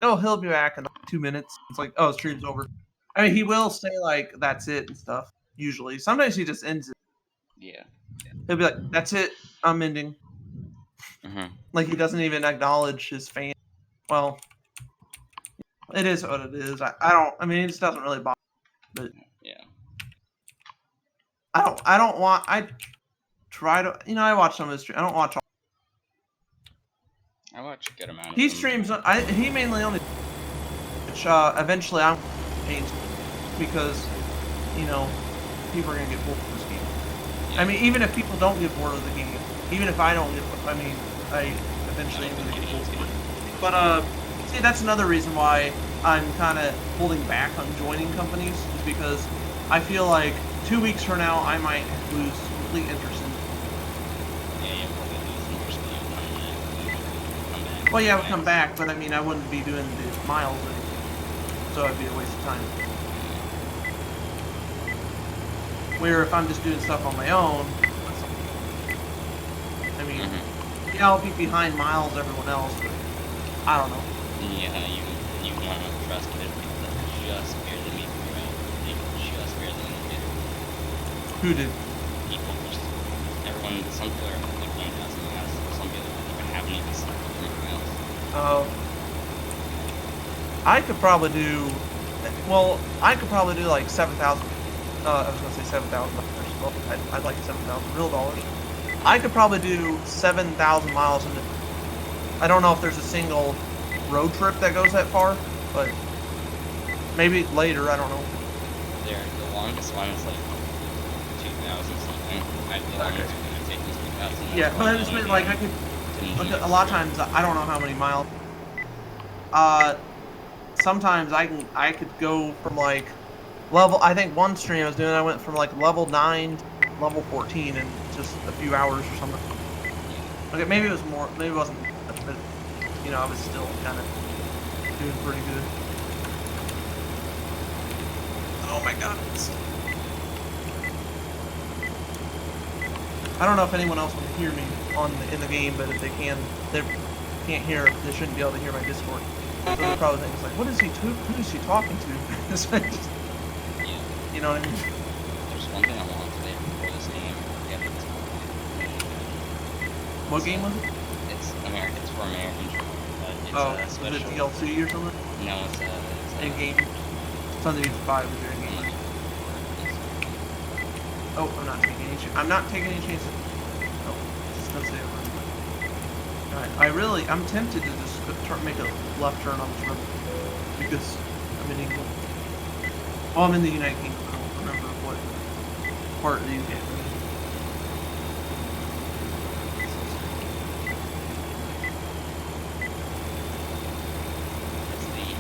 he'll be back in like 2 minutes. It's like, oh, stream's over. I mean, he will say like that's it and stuff. Usually, sometimes he just ends it. Yeah. He'll be like, "That's it. I'm ending." Like he doesn't even acknowledge his fan. Well, it is what it is. I don't. I mean, it just doesn't really bother. But yeah. I don't want. I try to. I watch some of his streams. I don't watch all. I watch a good amount of He them. streams. He mainly only. Which eventually I'm change because people are gonna get bored of this game. Yeah. I mean, even if people don't get bored of the game, even if I don't get, I eventually am gonna get bored. But see, that's another reason why I'm kind of holding back on joining companies, is because I feel like 2 weeks from now I might lose complete interest in. Well, yeah, I would come back, but I mean, I wouldn't be doing the miles anymore, so it'd be a waste of time. Where if I'm just doing stuff on my own, I mean, yeah, I'll be behind miles everyone else, but I don't know. Yeah, you want to trust it because just barely made it out. They just barely made it. Who did? People, just everyone. Some people are like 1,000 miles. Some people haven't even slept for 3 miles. I could probably do. Well, I could probably do like 7,000. I was gonna say $7,000. Well, I'd like 7,000 real dollars. I could probably do 7,000 miles in. I don't know if there's a single road trip that goes that far, but maybe later. I don't know. The longest one is like 2,000 something. The longest one I take is 2,000. Yeah, but I just mean like I could. A lot of times I don't know how many miles. Sometimes I could go from like level. I think one stream I was doing, I went from like level 9 to level 14 in just a few hours or something. Okay, maybe it was more. Maybe it wasn't much, but I was still kind of doing pretty good. Oh my god. I don't know if anyone else can hear me in the game, but if they can, they can't hear. They shouldn't be able to hear my Discord. So they probably think it's like, what is he? Who is he talking to? You know what I mean? There's one thing I want today for this game. What game was it? It's for American Truck. It's is it DLC or something? No, it's in-game. It's on the PS5 is your in-game. Oh, I'm not taking any chances. Oh, just gonna say Alright, I'm tempted to just make a left turn on this road because I'm in England. Oh, I'm in the United Kingdom. I don't remember what part of the UK.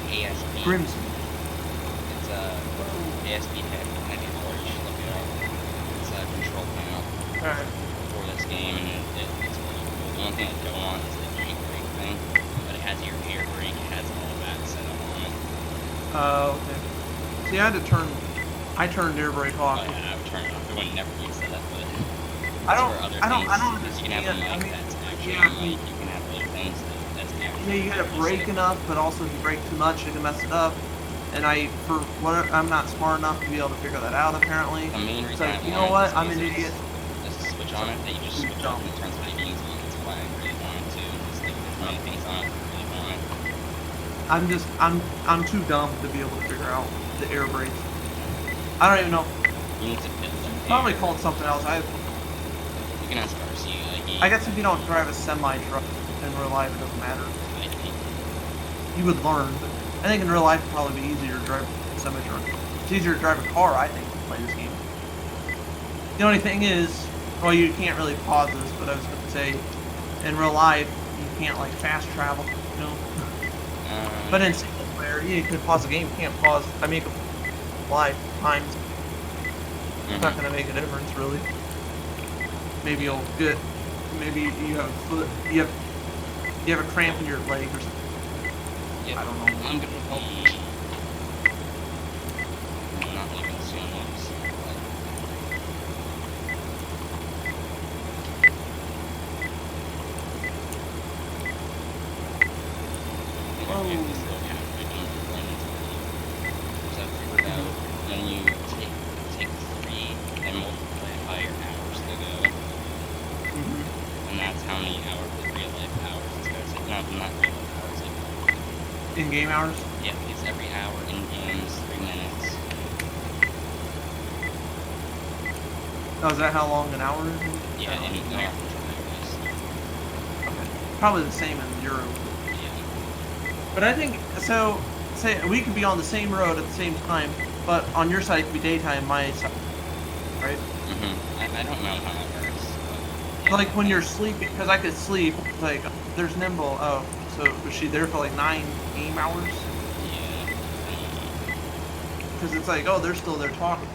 ASP. Crimson. It's ASP tech. $90. You should look it up. It's a control panel for this game, and it's really cool. The only thing I don't want is the Jeep brake thing, but it has your air brake, it has all of that set up on it. Okay. See, I turned air brake off. Oh, yeah, I would turn it off. I would never use that, but I don't understand. You can have a mic that's actually you can have other things that's actually. Yeah, you gotta brake enough, but also if you brake too much, you can mess it up. And I'm not smart enough to be able to figure that out. Apparently, the main reason you know what? I'm an idiot. There's a switch on it that you just switch off and it turns high beams on. That's why I really wanted to. Just like there's many things on it I really wanted. I'm too dumb to be able to figure out the air brakes. I don't even know. You need to build them. Probably called something else. You can ask RCguy. I guess if you don't drive a semi truck in real life, it doesn't matter. You would learn, but I think in real life it'd probably be easier to drive a semi truck. It's easier to drive a car, I think, to play this game. The only thing is, well, you can't really pause this, but I was going to say, in real life, you can't like fast travel, you know. But in single player, you could pause the game. You can't pause. I mean, live times. It's not going to make a difference, really. Maybe you'll get. Maybe you have you have a cramp in your leg or something. Yeah, I don't know. I'm gonna help you. I'm not leaving soon. In game hours? Yeah, it's every hour in games, 3 minutes. Oh, is that how long an hour is? Yeah, in American drivers. Okay. Probably the same in Euro. Yeah. But I think, so, say, we could be on the same road at the same time, but on your side it could be daytime, my side, right? I don't know how it works. But, yeah. Like when you're sleeping, because I could sleep, like, there's Nimble, oh, so was she there for like 9 game hours? Yeah. Because it's like, oh, they're still there talking.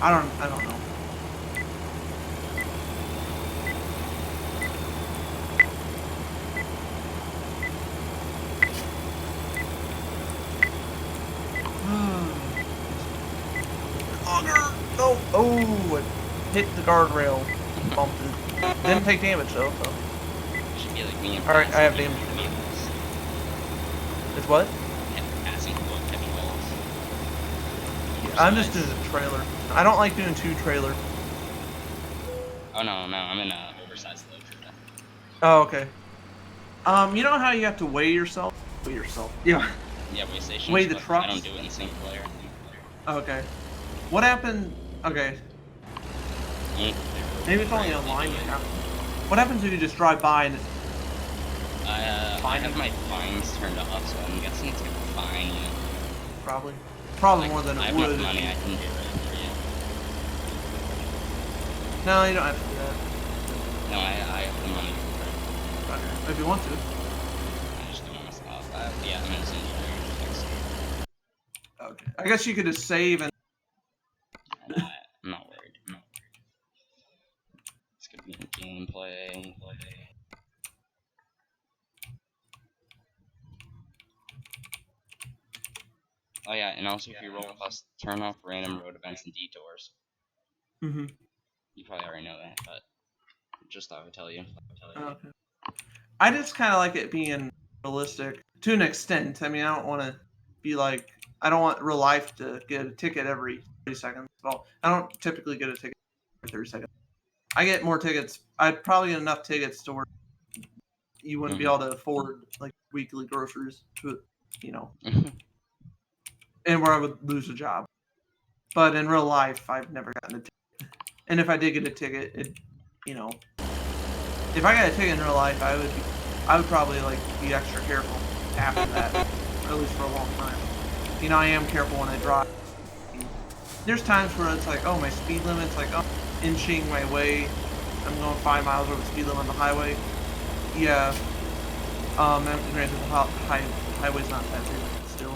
I don't know. Oh, it hit the guardrail. Bumped it. Didn't take damage though, so. It should be like me and Alright, I have damage. It's what? Passing heavy walls. I'm just doing a trailer. I don't like doing 2 trailers. Oh no, I'm in a oversized load for that. Oh, okay. You know how you have to weigh yourself? Weigh yourself. Yeah. Yeah, weigh stations. Weigh the but trucks? I don't do it in single player. Okay. What happened? Okay. Maybe it's only online. Yeah. What happens if you just drive by and? I have my fines turned off, so I'm guessing it's gonna fine you. Probably Like, more than I it have would. enough money, I can do it for you. No, you don't have to do that. No, I have the money for it. Okay. If you want to. I just don't want to stop. Yeah, I'm gonna send you there. Okay. I guess you could just save and. I'm not worried. It's gonna be in gameplay. Oh yeah, and also if you roll with us, turn off random road events and detours. You probably already know that, but just thought I would tell you. Okay. I just kind of like it being realistic to an extent. I mean, I don't want to be like, I don't want real life to get a ticket every 30 seconds. Well, I don't typically get a ticket every 30 seconds. I get more tickets. I'd probably get enough tickets to where you wouldn't be able to afford like weekly groceries to, you know, and where I would lose a job. But in real life, I've never gotten a ticket. And if I did get a ticket, it, you know, if I got a ticket in real life, I would probably like be extra careful after that, or at least for a long time. You know, I am careful when I drive. There's times where it's like, oh, my speed limit's like, oh, inching my way. I'm going 5 miles over the speed limit on the highway. Yeah. And granted, the highway's not that big still.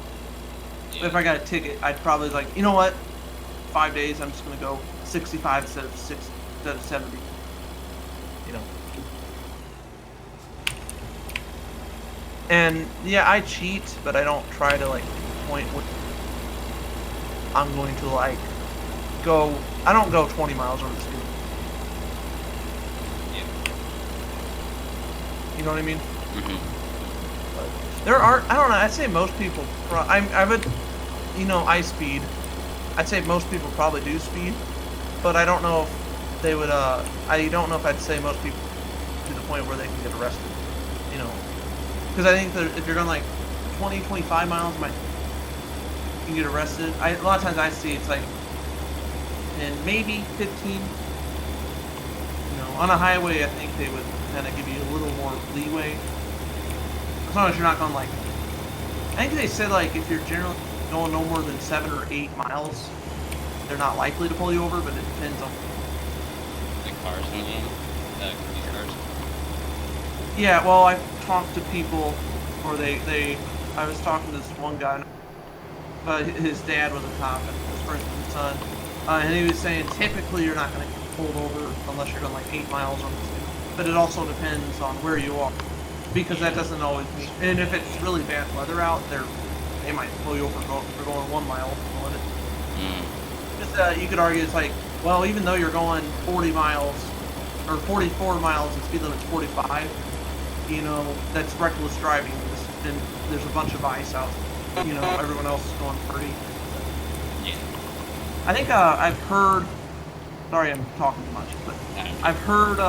Yeah. But if I got a ticket, I'd probably like, you know what? 5 days, I'm just gonna go 65 instead of 70. You know. And yeah, I cheat, but I don't try to like point what I'm going to like go. I don't go 20 miles over the speed. Yeah. You know what I mean? But there aren't. I don't know. I'd say most people. I would. You know, I speed. I'd say most people probably do speed, but I don't know if they would. I don't know if I'd say most people to the point where they can get arrested. You know. Because I think that if you're going like 20, 25 miles, you can get arrested. A lot of times I see it's like, and maybe 15. You know, on a highway, I think they would kind of give you a little more leeway. As long as you're not going like, I think they said like if you're generally going no more than 7 or 8 miles, they're not likely to pull you over, but it depends on The cars in the game? These cars? Yeah, well, I've talked to people, or I was talking to this one guy, his dad was a cop, his friend's son, and he was saying typically you're not going to get pulled over unless you're going like 8 miles on the speed. But it also depends on where you are, because that doesn't always mean, and if it's really bad weather out, they might pull you over for going 1 mile over the limit. Just, you could argue it's like, well, even though you're going 40 miles, or 44 miles, and speed limit's 45, you know, that's reckless driving, and there's a bunch of ice out. You know, everyone else is going 30. Yeah. I think I've heard. Sorry, I'm talking too much, but I've heard.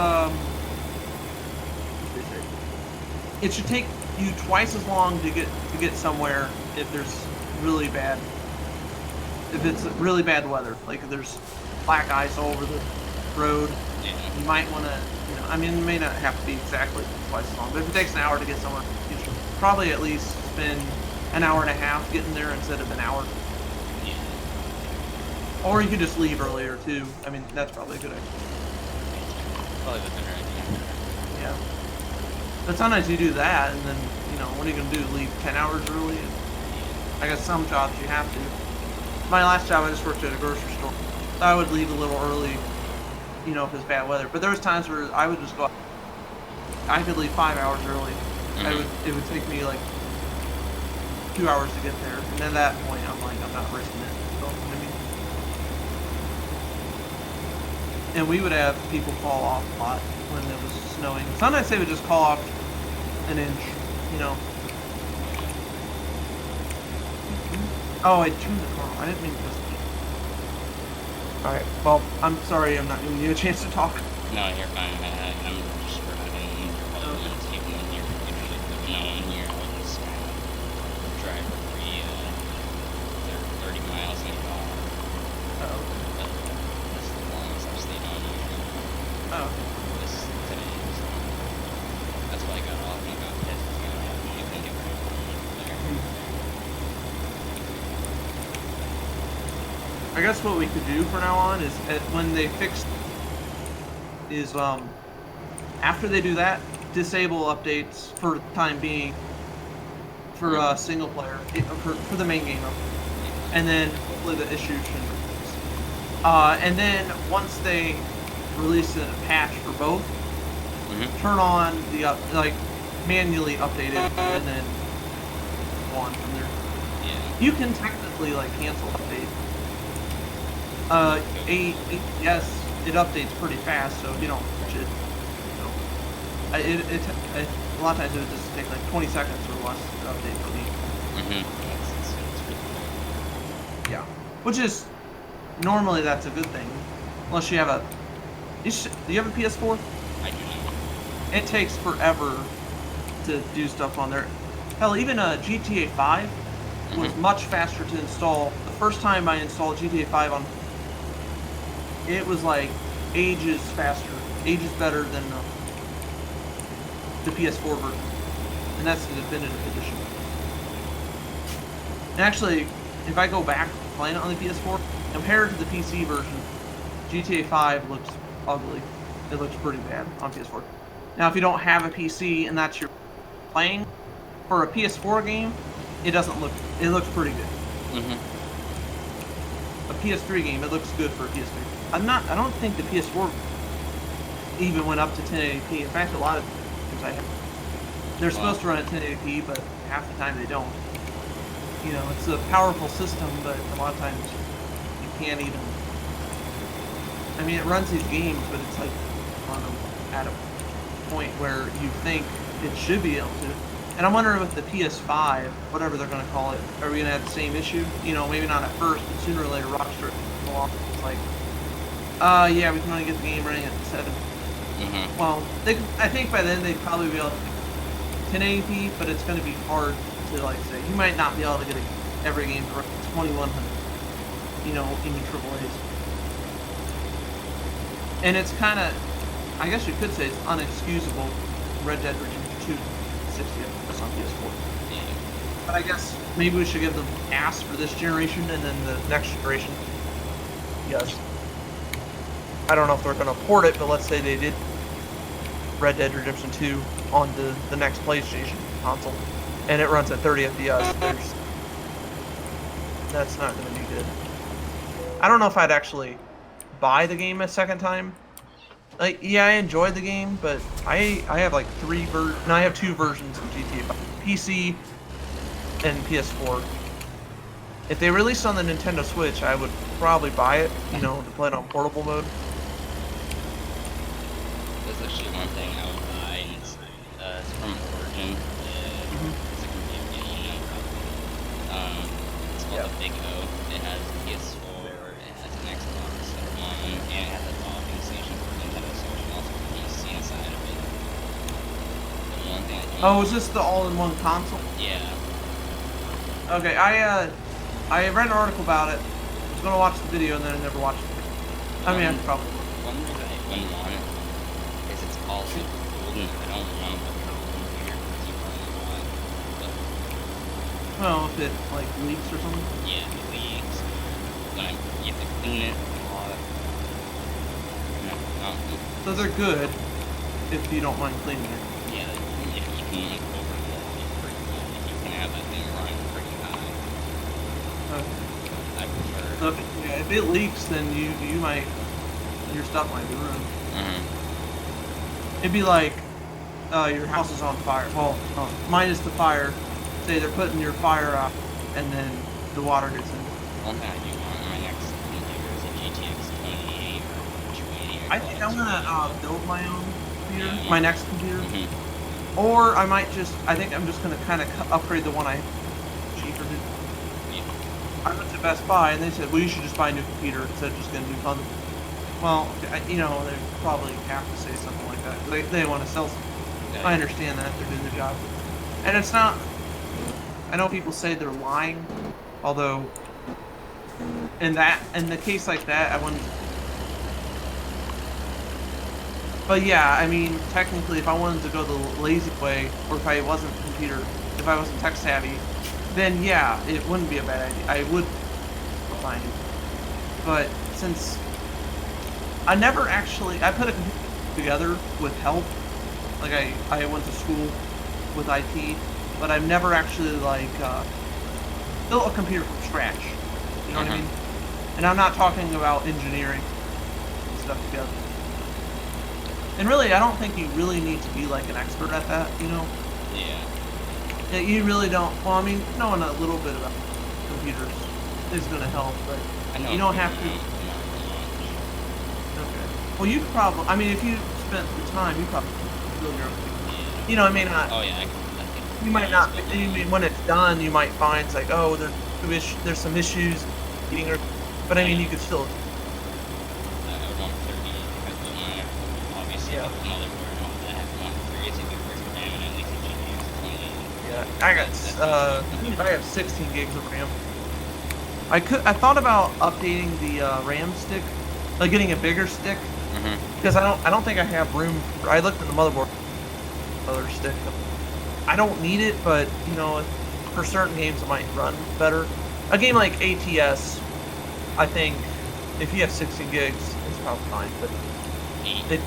it should take you twice as long to get somewhere if there's really bad. If it's really bad weather, like if there's black ice all over the road, you might want to, I mean, it may not have to be exactly twice as long, but if it takes an hour to get somewhere, you should probably at least spend an hour and a half getting there instead of an hour. Yeah. Or you could just leave earlier too. I mean, that's probably a good idea. Probably the better idea. Yeah. But sometimes you do that, and then, what are you going to do? Leave 10 hours early? And I guess some jobs you have to. My last job, I just worked at a grocery store. So I would leave a little early, if it's bad weather. But there was times where I would just go. I could leave 5 hours early. It would take me like 2 hours to get there, and at that point, I'm like, I'm not risking it. So, and we would have people fall off a lot when it was snowing. Sometimes they would just call off an inch, Oh, I turned the car. I didn't mean to press the key. Alright, well, I'm sorry I'm not giving you a chance to talk. No, you're fine. I'm just driving. Probably not taking in here. If no one here, I'll just drive for free 30 miles an hour. Oh. That's the longest I've stayed on here. Oh. This today, so that's why I got off and I got pissed. You can get back there. I guess what we could do from now on is when they fix after they do that, disable updates for the time being for single player for the main game, and then hopefully the issue shouldn't. And then once they release a patch for both, turn on the manually update it, and then go on from there. Yeah. You can technically cancel update. Yes, it updates pretty fast, so if you don't touch it, a lot of times it would just take 20 seconds or less to update for me. Yeah, which is normally that's a good thing, unless you have a. Do you have a PS4? I do not. It takes forever to do stuff on there. Hell, even GTA 5 was much faster to install. The first time I installed GTA 5 on. It was ages faster, ages better than the PS4 version, and that's the definitive edition. And actually, if I go back playing it on the PS4, compared to the PC version, GTA 5 looks ugly. It looks pretty bad on PS4. Now, if you don't have a PC and that's your playing for a PS4 game, it doesn't look. It looks pretty good. A PS3 game, it looks good for a PS3. I don't think the PS4 even went up to 1080p. In fact, a lot of games I have, they're supposed to run at 1080p, but half the time they don't. It's a powerful system, but a lot of times you can't even. I mean, it runs these games, but it's at a point where you think it should be able to. And I'm wondering with the PS5, whatever they're going to call it, are we going to have the same issue? Maybe not at first, but sooner or later, Rockstar will go off. It's yeah, we can only get the game running at 7. Well, I think by then they'd probably be able to 1080p, but it's going to be hard to say. You might not be able to get every game for 2100, in your AAAs. And it's kind of, I guess you could say it's unexcusable. Red Dead Redemption 2, 60 FPS on PS4. But I guess maybe we should give them ass for this generation, and then the next generation, yes. I don't know if they're going to port it, but let's say they did Red Dead Redemption 2 on the next PlayStation console, and it runs at 30 FPS. That's not going to be good. I don't know if I'd actually buy the game a second time. Yeah, I enjoyed the game, but I have I have 2 versions of GTA 5. PC and PS4. If they released on the Nintendo Switch, I would probably buy it, to play it on portable mode. There's actually one thing I would buy, and it's from Origin. It's a computer game, it's called the Big O. It has a PS4, it has an Xbox One, and it has a docking station for Nintendo Switch, and also a PC inside of it. The one thing I Oh, is this the all-in-one console? Yeah. Okay, I read an article about it. I was gonna watch the video and then I never watched it. I mean, I probably. One reason I wouldn't want it is it's all super cool, and I don't want to put trouble in here because you probably want. But Well, if it like leaks or something. yeah, it leaks. When you have to clean it a lot. No. So they're good if you don't mind cleaning it. Yeah, if you can like overhaul it pretty cool, like, you can have that thing running pretty high. Okay. I prefer. So if it leaks, then you might your stuff might be ruined. It'd be like your house is on fire. Well, mine is the fire. Say they're putting your fire out, and then the water gets in. One thing I do want on my next computer is a GTX 2080 or 280. I think I'm gonna build my own computer, Yeah. my next computer, or I might just. I think I'm just gonna kind of upgrade the one I cheaper did. I went to Best Buy and they said, well, you should just buy a new computer instead of just getting a new phone. Well, you know, they probably have to say something like that. They want to sell something. Okay. I understand that. They're doing their job. And it's not... I know people say they're lying, although in the case like that, I wouldn't... But yeah, I mean, technically, if I wanted to go the lazy way, or if I wasn't tech savvy, then yeah, it wouldn't be a bad idea. I would find it. But since I never actually, I put a computer together with help. Like I went to school with IT, but I've never actually like built a computer from scratch. You know what I mean? And I'm not talking about engineering and stuff together. And really, I don't think you really need to be like an expert at that. You know? Yeah. Yeah, you really don't. Well, I mean, knowing a little bit about computers is going to help, but you don't have to. Okay. Well, you probably. I mean, if you spent the time, you probably build your own computer. You know, I mean, not. Oh yeah. You might not. I mean, when it's done, you might find it's like, oh, there's some issues, eating or. But I mean, you could still. I would want 30 because of mine. Obviously, Yeah. with motherboard and all that. I want 3 is a good first RAM and at least a GPU 2080. Yeah, I have 16 gigs of RAM. I thought about updating the RAM stick, like getting a bigger stick, because I don't think I have room. I looked at the motherboard, other stick. I don't need it, but you know, for certain games it might run better. A game like ATS, I think, if you have 16 gigs, it's probably fine. But it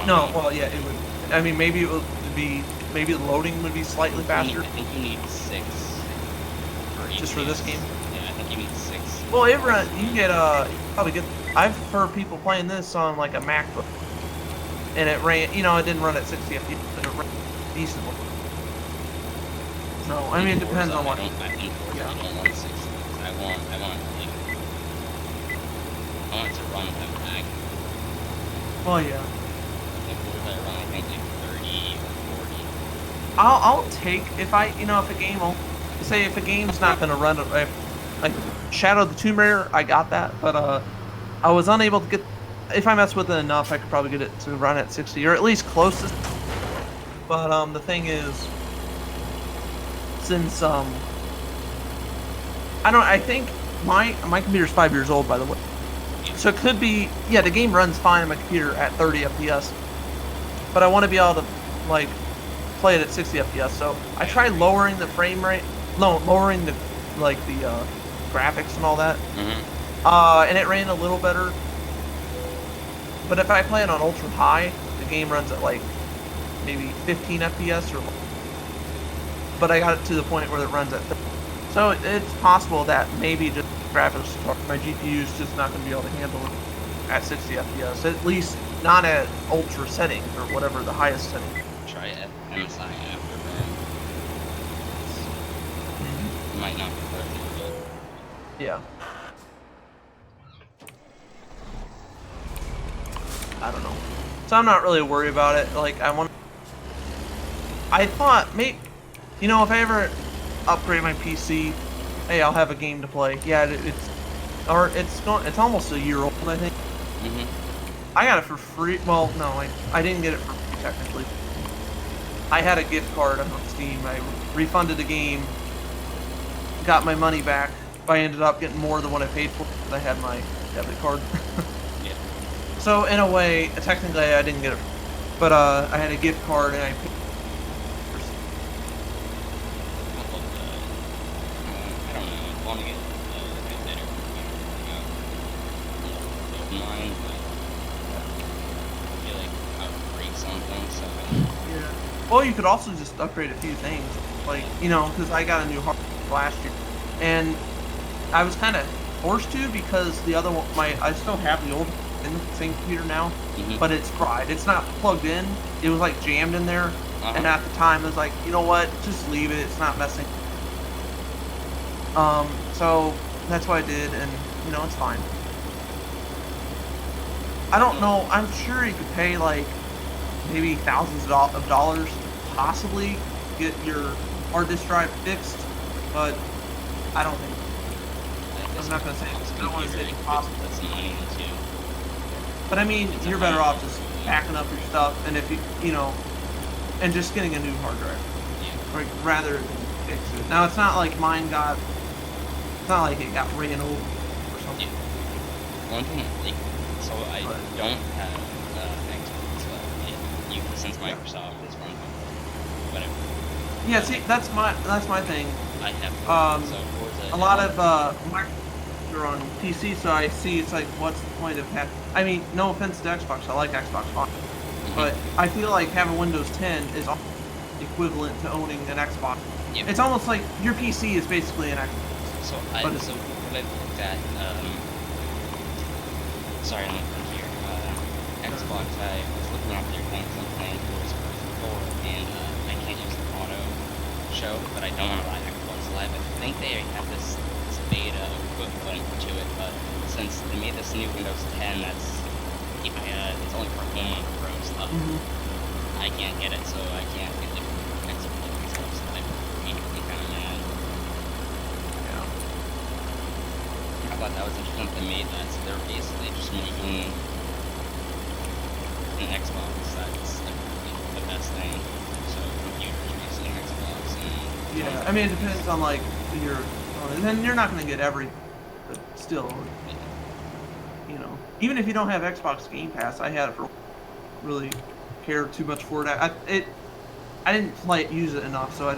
would. I mean, maybe it would be. Maybe the loading would be slightly faster. I think you need 6. Just for this game? Yeah, I think you need 6. Well, you can get probably get. I've heard people playing this on like a MacBook, and it ran. You know, it didn't run at 60 FPS, but it ran decently. So I mean, it depends on what. I don't want 6. I want it to run without lag. Well, yeah. Like, what if I run? I think like 30 or 40. I'll take if a game say if a game's not gonna run like Shadow of the Tomb Raider, I got that, but I was unable to get. If I mess with it enough, I could probably get it to run at 60 or at least closest. But the thing is, since I think my computer's 5 years old, by the way, so it could be the game runs fine on my computer at 30 FPS, but I want to be able to like play it at 60 FPS. So I tried lowering the frame rate, lowering the graphics and all that, and it ran a little better. But if I play it on ultra high, the game runs at like maybe 15 FPS or. But I got it to the point where it runs at 30. So it's possible that maybe just graphics, my GPU is just not going to be able to handle it at 60 FPS. At least not at ultra settings or whatever the highest setting. Try MSI Afterburn. It might not be perfect, but yeah. I don't know. So I'm not really worried about it. Like I thought maybe, if I ever upgrade my PC, hey, I'll have a game to play. Yeah, it's almost a year old, I think. I got it for free. Well, no, I didn't get it for free technically. I had a gift card on Steam. I refunded the game, got my money back. I ended up getting more than what I paid for because I had my debit card. Yeah. So in a way, technically I didn't get it, but I had a gift card and I paid. I don't know. I want to get a bit better computer. Mine, but I feel like I would break something. So. Yeah. Well, you could also just upgrade a few things, like because I got a new hard drive last year, and I was kind of forced to because the other one, I still have the old in the same computer now, but it's fried. It's not plugged in. It was like jammed in there, and at the time I was like, you know what, just leave it. It's not messing. So that's what I did, and it's fine. I don't know. I'm sure you could pay like maybe thousands of dollars, possibly get your hard disk drive fixed, but I don't think. I'm not gonna say. I don't want to say it's impossible. That's money too. But I mean, you're better off just backing up your stuff, and if and just getting a new hard drive, like rather than fix it. Now it's not like mine got. It's not like it got ran over or something. Yeah. One thing, so I don't have Xbox, since Microsoft is running whatever. Yeah, see, that's my thing. I have a lot of are on PC, so I see it's like, what's the point of having? I mean, no offense to Xbox, I like Xbox One, but I feel like having Windows 10 is equivalent to owning an Xbox. Yep. It's almost like your PC is basically an Xbox. So what I looked at, sorry, I'm looking here. Xbox, I was looking at their things and playing Forza 4, and I can't use the auto show, but I don't want to buy Xbox Live. I think they have this beta equivalent to it, but since they made this new Windows 10, it's only for home and pro stuff. I can't get it, so I can't get the Xbox stuff. So I'm kind of mad. I thought that was interesting that they made that, so they're basically just making an Xbox that's the best thing. So computers basically an Xbox. And I mean, it depends on like your. And then you're not going to get every, but still, even if you don't have Xbox Game Pass, I had it for really care too much for it. I didn't use it enough, so I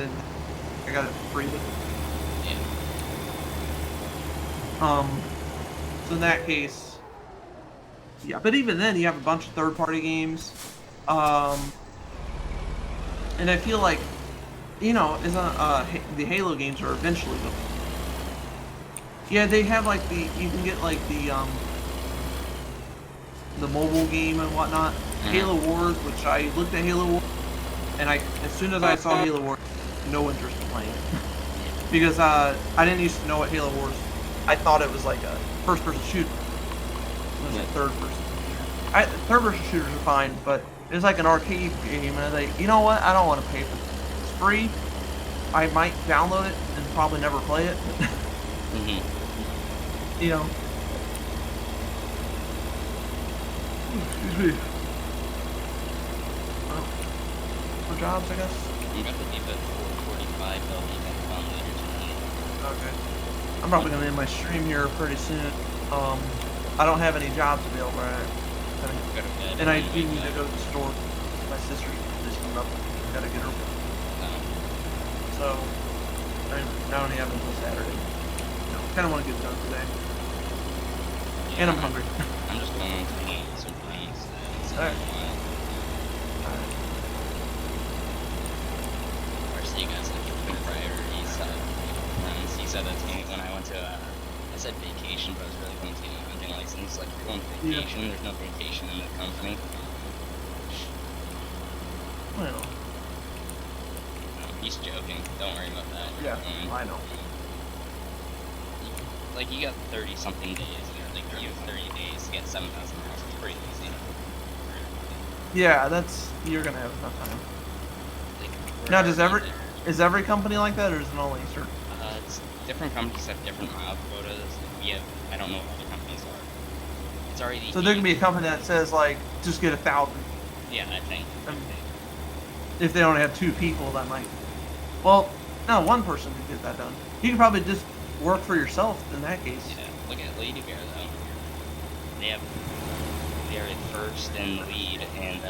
got it free with it. Yeah. So in that case, yeah. But even then, you have a bunch of third-party games, and I feel like, the Halo games are eventually going. Yeah, they have you can get the mobile game and whatnot. Halo Wars, which I looked at Halo Wars, and as soon as I saw Halo Wars, no interest in playing it. Because I didn't used to know what Halo Wars. I thought it was like a first-person shooter. It was a third-person. Third-person shooters are fine, but it's like an arcade game, and I was like, you know what? I don't want to pay for it. It's free. I might download it and probably never play it. Excuse me. Well, for jobs, I guess. I'm about to leave at 4:45. I'll be back on later tonight. Okay. I'm probably gonna end my stream here pretty soon. I don't have any jobs available right now. And I do need to go to the store. My sister's just coming up. Gotta get her. So I only have until Saturday. Kind of want to get it done today. Yeah, and I'm hungry. I'm just going to eat some things. Alright. RC guys like different priorities. Friends. He said that to me when I went to, I said vacation, but I was really going to get my hunting license. Like, if you're going to vacation, there's no vacation in the company. Well. He's joking. Don't worry about that. Yeah, I know. Like, you got 30-something days, and like, you have 30 days to get 7,000 miles. It's pretty easy. Yeah, you're gonna have enough time. Like, now, is every company like that, or is it only certain? It's different companies have different mile quotas. I don't know what other companies are. It's already. So there can be a company that says just get 1,000. Yeah, I think. If they only have 2 people, that might. Well, no, 1 person could get that done. You could probably just work for yourself in that case. Yeah, look at Lady Bear though. They're at first in the lead, and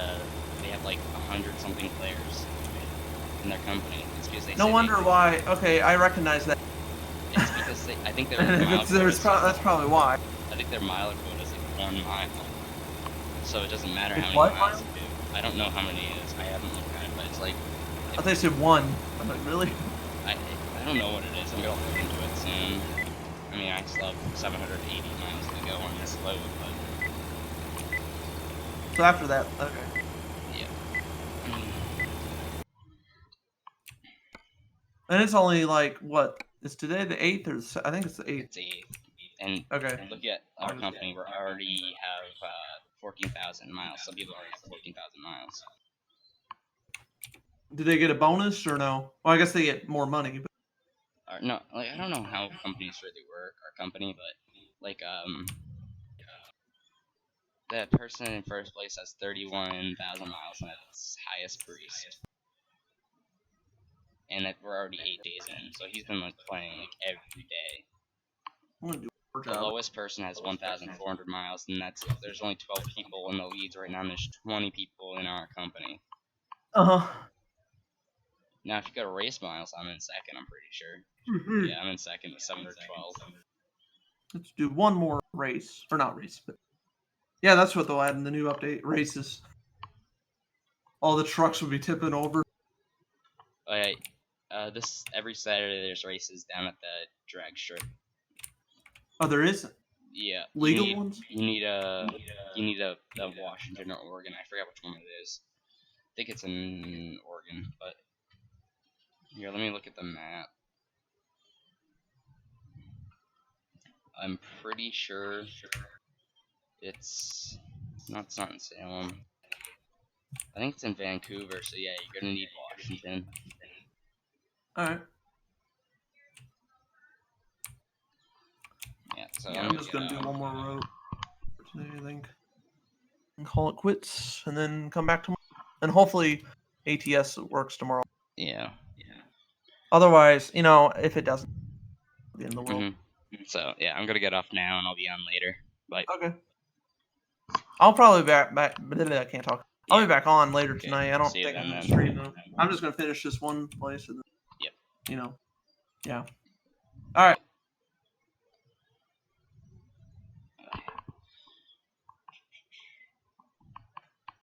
they have like 100-something players in their company. It's because they. No wonder why. Okay, I recognize that. It's because I think their that's probably why. I think their mile quota is like 1 mile, so it doesn't matter how many miles you do. I don't know how many it is. I haven't looked at it, but it's like. I thought you said 1. I'm like, really? I don't know what it is. I'm gonna look into it soon. I mean, I still have 780 miles to go on this load, but. So after that, okay. Yeah. And it's only like what? Is today the 8th or I think it's the 8th. It's 8th. And okay. Look at our company. We already have 14,000 miles. Some people already have 14,000 miles. Did they get a bonus or no? Well, I guess they get more money. But... no, like I don't know how companies really work. Our company, but like that person in first place has 31,000 miles, and that's highest priest. And that we're already 8 days in, so he's been like playing like every day. I'm gonna do more the lowest person has 1,400 miles, and that's it. There's only 12 people in the leads right now, and there's 20 people in our company. Now, if you go to race miles, I'm in second, I'm pretty sure. Yeah, I'm in second with 712. Let's do one more race. Or not race, but... Yeah, that's what they'll add in the new update. Races. All the trucks will be tipping over. Okay. Every Saturday there's races down at the drag strip. Oh, there isn't? Yeah. Legal ones? You need a Washington or Oregon. I forgot which one it is. I think it's in Oregon, but... Here, let me look at the map. I'm pretty sure it's not in Salem. I think it's in Vancouver, so yeah, you're gonna need Washington. Alright. Yeah, so I'm just gonna do one more road for today, I think. And call it quits, and then come back tomorrow. And hopefully ATS works tomorrow. Yeah. Otherwise, if it doesn't, it'll be in the world. So, yeah, I'm gonna get off now, and I'll be on later. Bye. Okay. I'll probably be back. I can't talk. I'll be back on later tonight. I don't think I'm gonna stream though. I'm just gonna finish this one place, and then, yeah. All right.